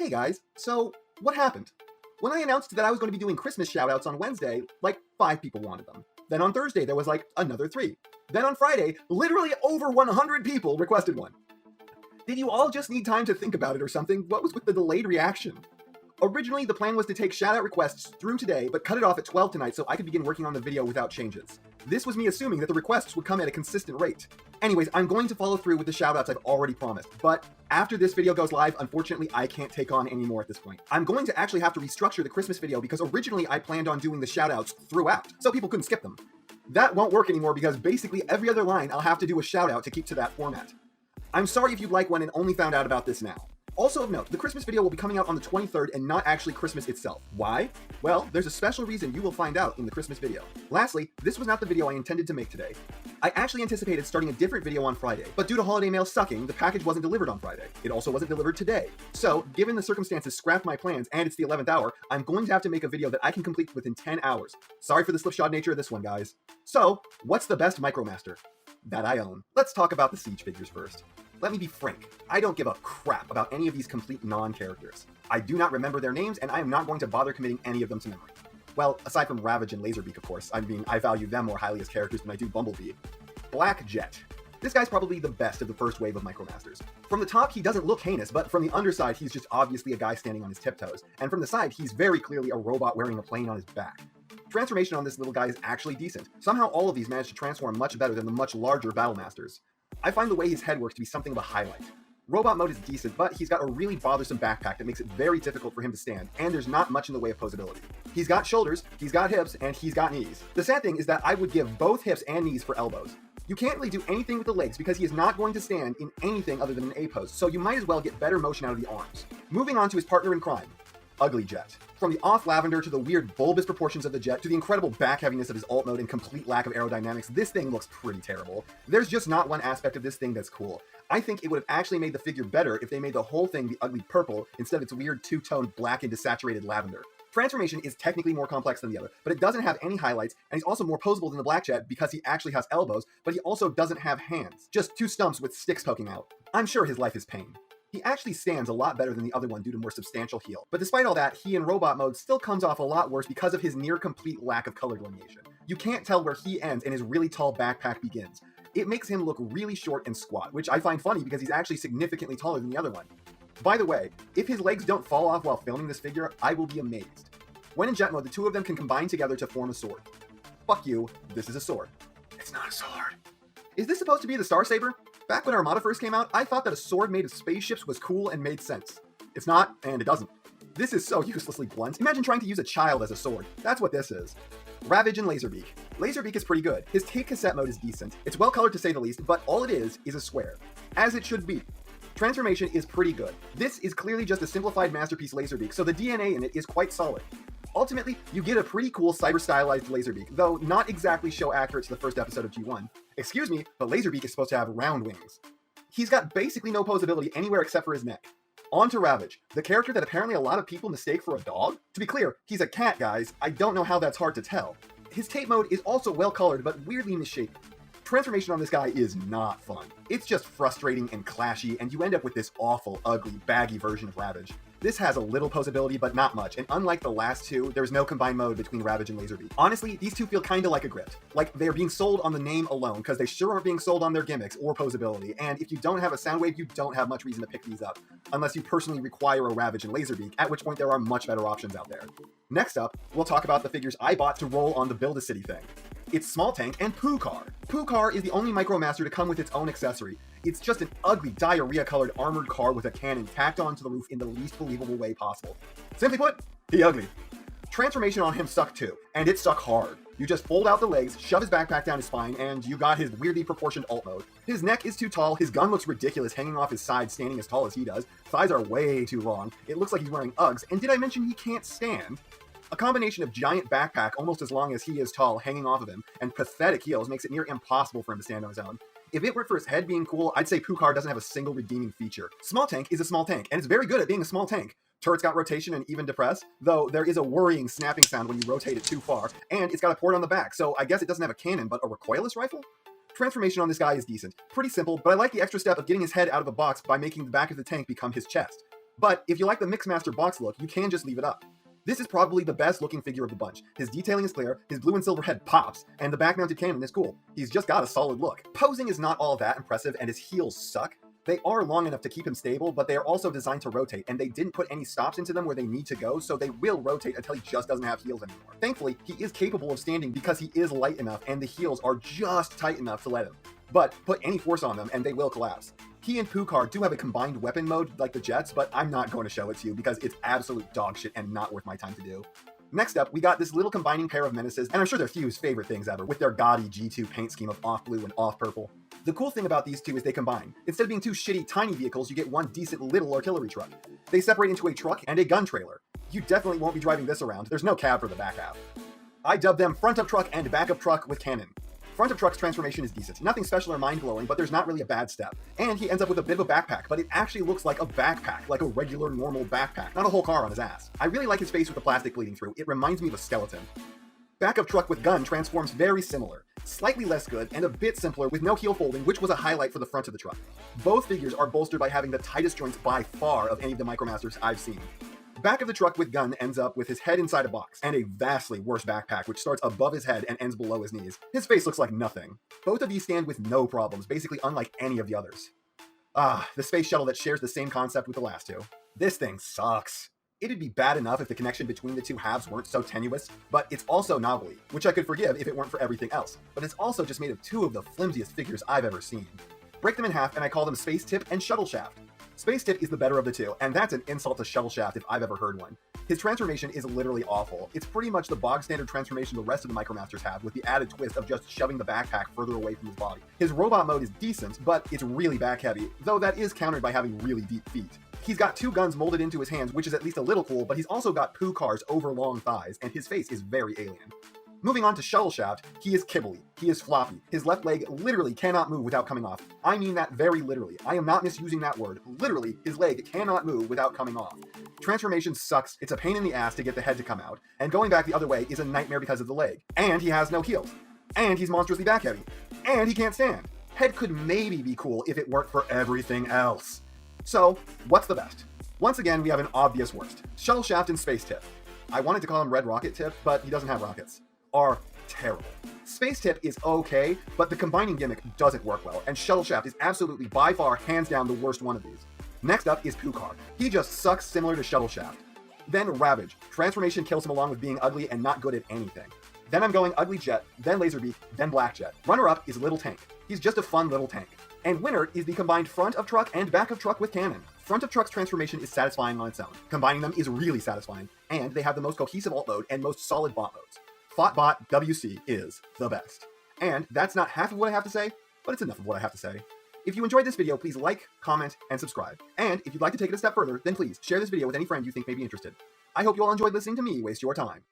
Hey guys, so what happened? When I announced that I was going to be doing Christmas shoutouts on Wednesday, like 5 people wanted them. Then on Thursday, there was like another 3. Then on Friday, literally over 100 people requested one. Did you all just need time to think about it or something? What was with the delayed reaction? Originally, the plan was to take shoutout requests through today, but cut it off at 12 tonight so I could begin working on the video without changes. This was me assuming that the requests would come at a consistent rate. Anyways, I'm going to follow through with the shoutouts I've already promised, but after this video goes live, unfortunately, I can't take on any more at this point. I'm going to actually have to restructure the Christmas video because originally I planned on doing the shoutouts throughout, so people couldn't skip them. That won't work anymore because basically every other line I'll have to do a shoutout to keep to that format. I'm sorry if you'd like one and only found out about this now. Also of note, the Christmas video will be coming out on the 23rd and not actually Christmas itself. Why? Well, there's a special reason you will find out in the Christmas video. Lastly, this was not the video I intended to make today. I actually anticipated starting a different video on Friday, but due to holiday mail sucking, the package wasn't delivered on Friday. It also wasn't delivered today. So, given the circumstances scrapped my plans and it's the 11th hour, I'm going to have to make a video that I can complete within 10 hours. Sorry for the slipshod nature of this one, guys. So, what's the best Micromaster that I own? Let's talk about the Siege figures first. Let me be frank, I don't give a crap about any of these complete non-characters. I do not remember their names, and I am not going to bother committing any of them to memory. Well, aside from Ravage and Beak, of course. I mean, I value them more highly as characters than I do Bumblebee. Black Jet. This guy's probably the best of the first wave of Micromasters. From the top, he doesn't look heinous, but from the underside, he's just obviously a guy standing on his tiptoes. And from the side, he's very clearly a robot wearing a plane on his back. Transformation on this little guy is actually decent. Somehow all of these manage to transform much better than the much larger Battlemasters. I find the way his head works to be something of a highlight. Robot mode is decent, but he's got a really bothersome backpack that makes it very difficult for him to stand, and there's not much in the way of posability. He's got shoulders, he's got hips, and he's got knees. The sad thing is that I would give both hips and knees for elbows. You can't really do anything with the legs because he is not going to stand in anything other than an A pose, so you might as well get better motion out of the arms. Moving on to his partner in crime, Ugly Jet. From the off lavender to the weird bulbous proportions of the jet to the incredible back heaviness of his alt mode and complete lack of aerodynamics, this thing looks pretty terrible. There's just not one aspect of this thing that's cool. I think it would have actually made the figure better if they made the whole thing the ugly purple instead of its weird two-tone black and desaturated lavender. Transformation is technically more complex than the other, but it doesn't have any highlights, and he's also more posable than the Black Jet because he actually has elbows, but he also doesn't have hands. Just 2 stumps with sticks poking out. I'm sure his life is pain. He actually stands a lot better than the other one due to more substantial heel. But despite all that, he in robot mode still comes off a lot worse because of his near-complete lack of color delineation. You can't tell where he ends and his really tall backpack begins. It makes him look really short and squat, which I find funny because he's actually significantly taller than the other one. By the way, if his legs don't fall off while filming this figure, I will be amazed. When in jet mode, the 2 of them can combine together to form a sword. Fuck you, this is a sword. It's not a sword. Is this supposed to be the Star Saber? Back when Armada first came out, I thought that a sword made of spaceships was cool and made sense. It's not, and it doesn't. This is so uselessly blunt. Imagine trying to use a child as a sword. That's what this is. Ravage and Beak. Beak is pretty good. His tape cassette mode is decent. It's well colored to say the least, but all it is a square. As it should be. Transformation is pretty good. This is clearly just a simplified masterpiece Beak, so the DNA in it is quite solid. Ultimately, you get a pretty cool cyber-stylized Beak, though not exactly show accurate to the first episode of G1. Excuse me, but Beak is supposed to have round wings. He's got basically no posability anywhere except for his neck. On to Ravage, the character that apparently a lot of people mistake for a dog? To be clear, he's a cat, guys. I don't know how that's hard to tell. His tape mode is also well colored, but weirdly misshapen. Transformation on this guy is not fun. It's just frustrating and clashy, and you end up with this awful, ugly, baggy version of Ravage. This has a little posability, but not much, and unlike the last 2, there's no combined mode between Ravage and Beak. Honestly, these 2 feel kinda like a grift. Like, they're being sold on the name alone, because they sure aren't being sold on their gimmicks or posability, and if you don't have a Soundwave, you don't have much reason to pick these up, unless you personally require a Ravage and Beak, at which point there are much better options out there. Next up, we'll talk about the figures I bought to roll on the Build-A-City thing. It's Small Tank and Pooh Car. Pooh Car is the only Micromaster to come with its own accessory. It's just an ugly, diarrhea-colored armored car with a cannon tacked onto the roof in the least believable way possible. Simply put, he ugly. Transformation on him sucked too, and it sucked hard. You just fold out the legs, shove his backpack down his spine, and you got his weirdly proportioned alt mode. His neck is too tall, his gun looks ridiculous hanging off his side standing as tall as he does, thighs are way too long, it looks like he's wearing Uggs, and did I mention he can't stand? A combination of giant backpack almost as long as he is tall hanging off of him, and pathetic heels makes it near impossible for him to stand on his own. If it weren't for his head being cool, I'd say Pooh Car doesn't have a single redeeming feature. Small Tank is a small tank, and it's very good at being a small tank. Turret's got rotation and even depress, though there is a worrying snapping sound when you rotate it too far, and it's got a port on the back, so I guess it doesn't have a cannon, but a recoilless rifle? Transformation on this guy is decent. Pretty simple, but I like the extra step of getting his head out of the box by making the back of the tank become his chest. But if you like the Mixmaster box look, you can just leave it up. This is probably the best looking figure of the bunch. His detailing is clear, his blue and silver head pops, and the back mounted cannon is cool. He's just got a solid look. Posing is not all that impressive and his heels suck. They are long enough to keep him stable, but they are also designed to rotate, and they didn't put any stops into them where they need to go, so they will rotate until he just doesn't have heels anymore. Thankfully, he is capable of standing because he is light enough and the heels are just tight enough to let him. But put any force on them and they will collapse. He and Pukar do have a combined weapon mode like the Jets, but I'm not going to show it to you because it's absolute dog shit and not worth my time to do. Next up, we got this little combining pair of menaces, and I'm sure they're Few's favorite things ever, with their gaudy G2 paint scheme of off blue and off purple. The cool thing about these two is they combine. Instead of being two shitty tiny vehicles, you get one decent little artillery truck. They separate into a truck and a gun trailer. You definitely won't be driving this around, there's no cab for the back half. I dubbed them front of truck and back of truck with cannon. Front of truck's transformation is decent. Nothing special or mind-blowing, but there's not really a bad step. And he ends up with a bit of a backpack, but it actually looks like a backpack, like a regular, normal backpack, not a whole car on his ass. I really like his face with the plastic bleeding through. It reminds me of a skeleton. Back of truck with gun transforms very similar, slightly less good, and a bit simpler with no heel folding, which was a highlight for the front of the truck. Both figures are bolstered by having the tightest joints by far of any of the Micromasters I've seen. Back of the truck with gun ends up with his head inside a box, and a vastly worse backpack which starts above his head and ends below his knees. His face looks like nothing. Both of these stand with no problems, basically unlike any of the others. The space shuttle that shares the same concept with the last two. This thing sucks. It'd be bad enough if the connection between the two halves weren't so tenuous, but it's also knobbly, which I could forgive if it weren't for everything else, but it's also just made of two of the flimsiest figures I've ever seen. Break them in half and I call them Space Tip and Shuttle Shaft. Space Tip is the better of the two, and that's an insult to Shuttle Shaft if I've ever heard one. His transformation is literally awful. It's pretty much the bog standard transformation the rest of the Micromasters have, with the added twist of just shoving the backpack further away from his body. His robot mode is decent, but it's really back heavy, though that is countered by having really deep feet. He's got two guns molded into his hands, which is at least a little cool, but he's also got Pukar's overlong thighs, and his face is very alien. Moving on to Shuttle Shout, he is kibbly. He is floppy. His left leg literally cannot move without coming off. I mean that very literally. I am not misusing that word. Literally, his leg cannot move without coming off. Transformation sucks. It's a pain in the ass to get the head to come out, and going back the other way is a nightmare because of the leg. And he has no heels. And he's monstrously back heavy. And he can't stand. Head could maybe be cool if it weren't for everything else. So, what's the best? Once again, we have an obvious worst. Shuttle Shaft and Space Tip. I wanted to call him Red Rocket Tip, but he doesn't have rockets. Are terrible. Space Tip is okay, but the combining gimmick doesn't work well, and Shuttle Shaft is absolutely by far hands down the worst one of these. Next up is Pukar. He just sucks similar to Shuttle Shaft. Then Ravage. Transformation kills him along with being ugly and not good at anything. Then I'm going Ugly Jet, then Laser Beak, then Black Jet. Runner-up is Little Tank. He's just a fun little tank. And winner is the combined front of truck and back of truck with cannon. Front of truck's transformation is satisfying on its own. Combining them is really satisfying, and they have the most cohesive alt mode and most solid bot modes. Thoughtbot WC is the best. And that's not half of what I have to say, but it's enough of what I have to say. If you enjoyed this video, please like, comment, and subscribe. And if you'd like to take it a step further, then please share this video with any friend you think may be interested. I hope you all enjoyed listening to me waste your time.